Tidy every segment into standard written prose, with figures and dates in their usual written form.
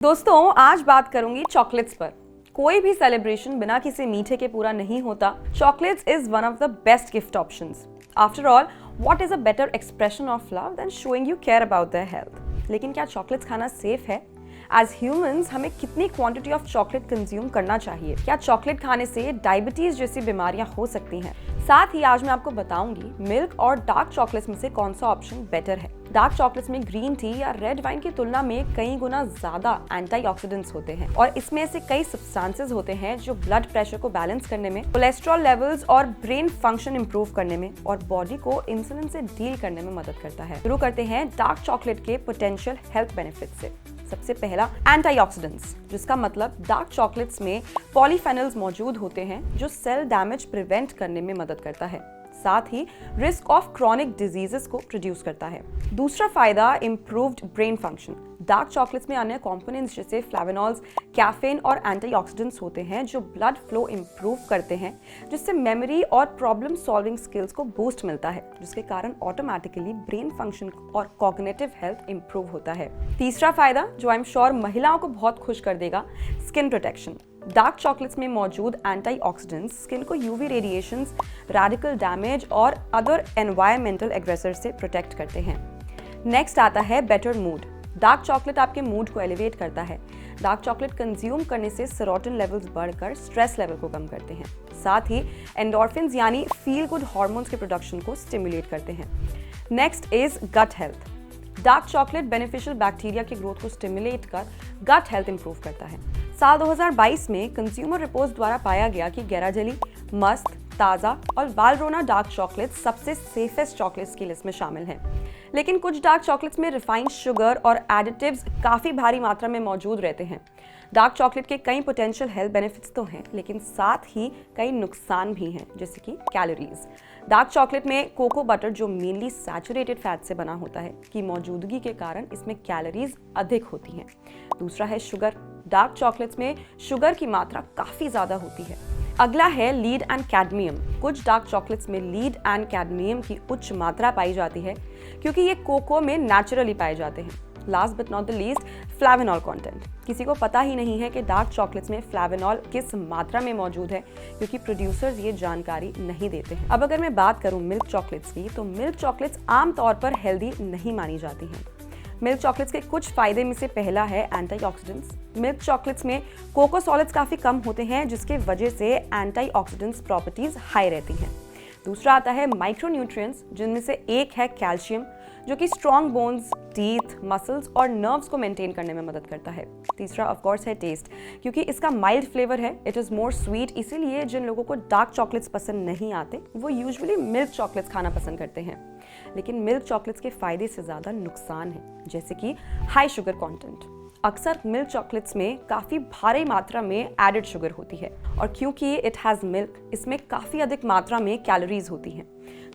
दोस्तों आज बात करूंगी चॉकलेट्स पर। कोई भी सेलिब्रेशन बिना किसी मीठे के पूरा नहीं होता। Chocolates is one of the best gift options. After all, what is a better expression of love than showing you care about their health. लेकिन क्या चॉकलेट्स खाना सेफ है? एज ह्यूमंस हमें कितनी क्वांटिटी ऑफ चॉकलेट कंज्यूम करना चाहिए? क्या chocolate खाने से डायबिटीज जैसी बीमारियां हो सकती हैं? साथ ही आज मैं आपको बताऊंगी मिल्क और डार्क चॉकलेट्स में से कौन सा ऑप्शन बेटर है। डार्क चॉकलेट्स में ग्रीन टी या रेड वाइन की तुलना में कई गुना ज्यादा एंटीऑक्सीडेंट्स होते हैं और इसमें ऐसे कई सब्सटेंसेस होते हैं जो ब्लड प्रेशर को बैलेंस करने में, कोलेस्ट्रॉल लेवल्स और ब्रेन फंक्शन इंप्रूव करने में और बॉडी को इंसुलिन से डील करने में मदद करता है। शुरू करते हैं डार्क चॉकलेट के पोटेंशियल हेल्थ बेनिफिट से। सबसे पहला एंटीऑक्सीडेंट्स, जिसका मतलब डार्क चॉकलेट्स में पॉलीफेनल्स मौजूद होते हैं जो सेल डैमेज प्रिवेंट करने में मदद करता है, साथ ही रिस्क ऑफ क्रॉनिक डिजीजेस को रिड्यूस करता है। दूसरा फायदा improved brain function. Dark chocolates में अन्य कंपोनेंट्स जैसे फ्लेवोनॉल्स, कैफीन और एंटीऑक्सीडेंट्स होते हैं जो ब्लड फ्लो इंप्रूव करते हैं, जिससे मेमोरी और प्रॉब्लम सॉल्विंग स्किल्स को बूस्ट मिलता है, जिसके कारण ऑटोमेटिकली ब्रेन फंक्शन और कॉग्निटिव हेल्थ इंप्रूव होता है। तीसरा फायदा जो आई एम श्योर महिलाओं को बहुत खुश कर देगा, स्किन प्रोटेक्शन। डार्क चॉकलेट्स में मौजूद एंटीऑक्सीडेंट्स स्किन को यूवी रेडिएशंस, रेडिकल डैमेज और अदर एनवायरमेंटल एग्रेसर से प्रोटेक्ट करते हैं। नेक्स्ट आता है बेटर मूड। डार्क चॉकलेट आपके मूड को एलिवेट करता है। डार्क चॉकलेट कंज्यूम करने से सेरोटोनिन लेवल्स बढ़कर स्ट्रेस लेवल को कम करते हैं, साथ ही एंडोर्फिन्स यानी फील गुड हार्मोन्स के प्रोडक्शन को स्टिमुलेट करते हैं। Next is gut health. Dark chocolate beneficial bacteria के ग्रोथ को स्टिमुलेट कर गट हेल्थ इंप्रूव करता है। साल 2022 में कंज्यूमर रिपोर्ट्स द्वारा पाया गया कि गेराजेली, मस्त, ताज़ा और वालरोना डार्क चॉकलेट्स सबसे सेफेस्ट चॉकलेट्स की लिस्ट में शामिल हैं। लेकिन कुछ डार्क चॉकलेट्स में रिफाइंड शुगर और एडिटिव्स काफ़ी भारी मात्रा में मौजूद रहते हैं। डार्क चॉकलेट के कई पोटेंशियल हेल्थ बेनिफिट्स तो हैं, लेकिन साथ ही कई नुकसान भी हैं, जैसे कि कैलोरीज। डार्क चॉकलेट में कोको बटर, जो मेनली सैचुरेटेड फैट से बना होता है, की मौजूदगी के कारण इसमें कैलोरीज अधिक होती हैं। दूसरा है शुगर। डार्क चॉकलेट्स में शुगर की मात्रा काफ़ी ज़्यादा होती है। अगला है लीड एंड कैडमियम। कुछ डार्क चॉकलेट्स में लीड एंड कैडमियम की उच्च मात्रा पाई जाती है क्योंकि ये कोको में नेचुरली पाए जाते हैं। Last but not the least, flavonol content. किसी को पता ही नहीं है कि डार्क चॉकलेट्स में फ्लेवोनॉल किस मात्रा में मौजूद है, क्योंकि प्रोड्यूसर्स ये जानकारी नहीं देते हैं। अब अगर मैं बात करूं मिल्क चॉकलेट्स की, तो मिल्क चॉकलेट्स आमतौर पर हेल्दी नहीं मानी जाती हैं। मिल्क चॉकलेट्स के कुछ फायदे में से पहला है एंटीऑक्सीडेंट्स। मिल्क चॉकलेट्स में कोको सॉलिड्स काफ़ी कम होते हैं, जिसके वजह से एंटीऑक्सीडेंट्स प्रॉपर्टीज हाई रहती हैं। दूसरा आता है माइक्रोन्यूट्रिएंट्स, जिनमें से एक है कैल्शियम, जो कि स्ट्रॉन्ग बोन्स, टीथ, मसल्स और नर्व्स को मेंटेन करने में मदद करता है। तीसरा ऑफ कोर्स है टेस्ट, क्योंकि इसका माइल्ड फ्लेवर है, इट इज़ मोर स्वीट। इसीलिए जिन लोगों को डार्क चॉकलेट्स पसंद नहीं आते, वो यूजुअली मिल्क चॉकलेट्स खाना पसंद करते हैं। लेकिन मिल्क चॉकलेट्स के फायदे से ज़्यादा नुकसान है, जैसे कि हाई शुगर कंटेंट। अक्सर मिल्क चॉकलेट्स में काफ़ी भारी मात्रा में एडेड शुगर होती है, और क्योंकि इट हैज़ मिल्क, इसमें काफ़ी अधिक मात्रा में कैलोरीज होती हैं।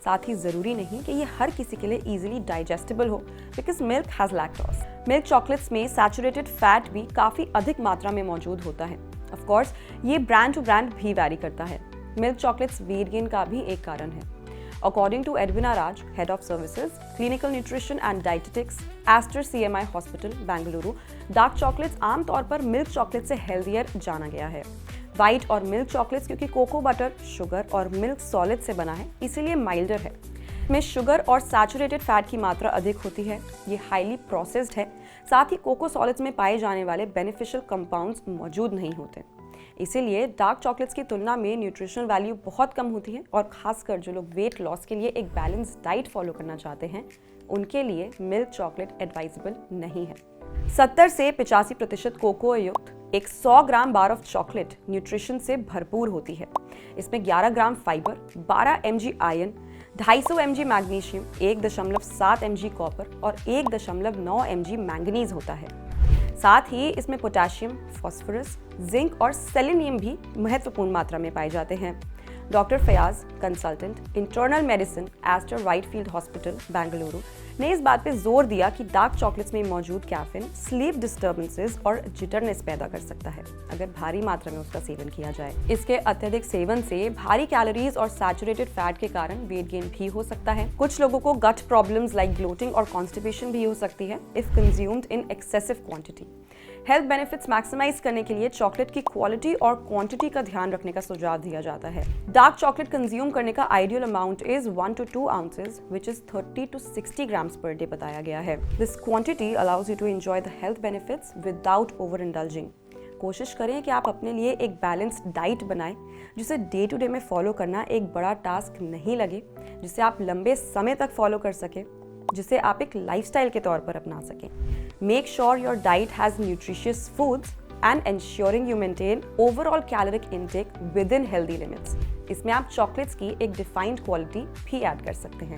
साथ ही ज़रूरी नहीं कि ये हर किसी के लिए ईजिली डाइजेस्टेबल हो, because milk has lactose. Milk chocolates में सैचुरेटेड फैट भी काफ़ी अधिक मात्रा में मौजूद होता है। ऑफ कोर्स ये ब्रांड टू ब्रांड भी वैरी करता है। मिल्क चॉकलेट्स वेट गेन का भी एक कारण है। According to Edwina Raj, Head of Services, Clinical Nutrition and Dietetics, Aster CMI Hospital, Bengaluru, dark chocolates आमतौर पर मिल्क चॉकलेट से हेल्दियर जाना गया है। व्हाइट और मिल्क चॉकलेट्स क्योंकि कोको बटर, शुगर और मिल्क सॉलिड से बना है, इसीलिए माइल्डर है। में शुगर और सैचुरेटेड फैट की मात्रा अधिक होती है, ये हाईली प्रोसेस्ड है, साथ ही कोको सॉलिड्स में पाए जाने वाले बेनिफिशियल कंपाउंड्स मौजूद नहीं होते। इसीलिए डार्क चॉकलेट्स की तुलना में न्यूट्रिशनल वैल्यू बहुत कम होती है, और खासकर जो लोग वेट लॉस के लिए एक बैलेंस डाइट फॉलो करना चाहते हैं, उनके लिए मिल्क चॉकलेट एडवाइजेबल नहीं है। 70 से 85% कोको युक्त एक 100 gram bar of chocolate nutrition से भरपूर होती है। इसमें 11 gram fiber, 12 mg iron, 250 mg magnesium, 1.7 mg copper और 1.9 mg मैंगनीज होता है। साथ ही इसमें पोटेशियम, फास्फोरस, जिंक और सेलेनियम भी महत्वपूर्ण मात्रा में पाए जाते हैं। Doctor Fayaz, consultant internal medicine, Aster Whitefield hospital, Bengaluru, ने इस बात पे जोर दिया कि डार्क चॉकलेट्स में मौजूद कैफीन स्लीप डिस्टर्बेंसेस और जिटरनेस पैदा कर सकता है अगर भारी मात्रा में उसका सेवन किया जाए। इसके अत्यधिक सेवन से भारी कैलोरीज और सैचुरेटेड फैट के कारण वेट गेन भी हो सकता है। कुछ लोगों को गट प्रॉब्लम्स लाइक ब्लोटिंग और कॉन्स्टिपेशन भी हो सकती है if consumed in excessive quantity. Health benefits maximize करने के लिए चॉकलेट की क्वालिटी और क्वांटिटी का ध्यान रखने का सुझाव दिया जाता है। डार्क चॉकलेट कंज्यूम करने का ideal amount is 1 to 2 ounces, which is 30 to 60 grams per day बताया गया है। This quantity allows you to enjoy the health benefits without overindulging. कोशिश करें कि आप अपने लिए एक बैलेंस्ड डाइट बनाएं जिसे डे टू डे में फॉलो करना एक बड़ा टास्क नहीं लगे, जिसे आप लंबे समय तक फॉलो कर सकें, जिसे आप एक लाइफस्टाइल के तौर पर अपना सकें। Make sure your diet has nutritious foods and ensuring you maintain overall caloric intake with in healthy limits. इसमें आप चॉकलेट्स की एक डिफाइंड क्वालिटी भी ऐड कर सकते हैं।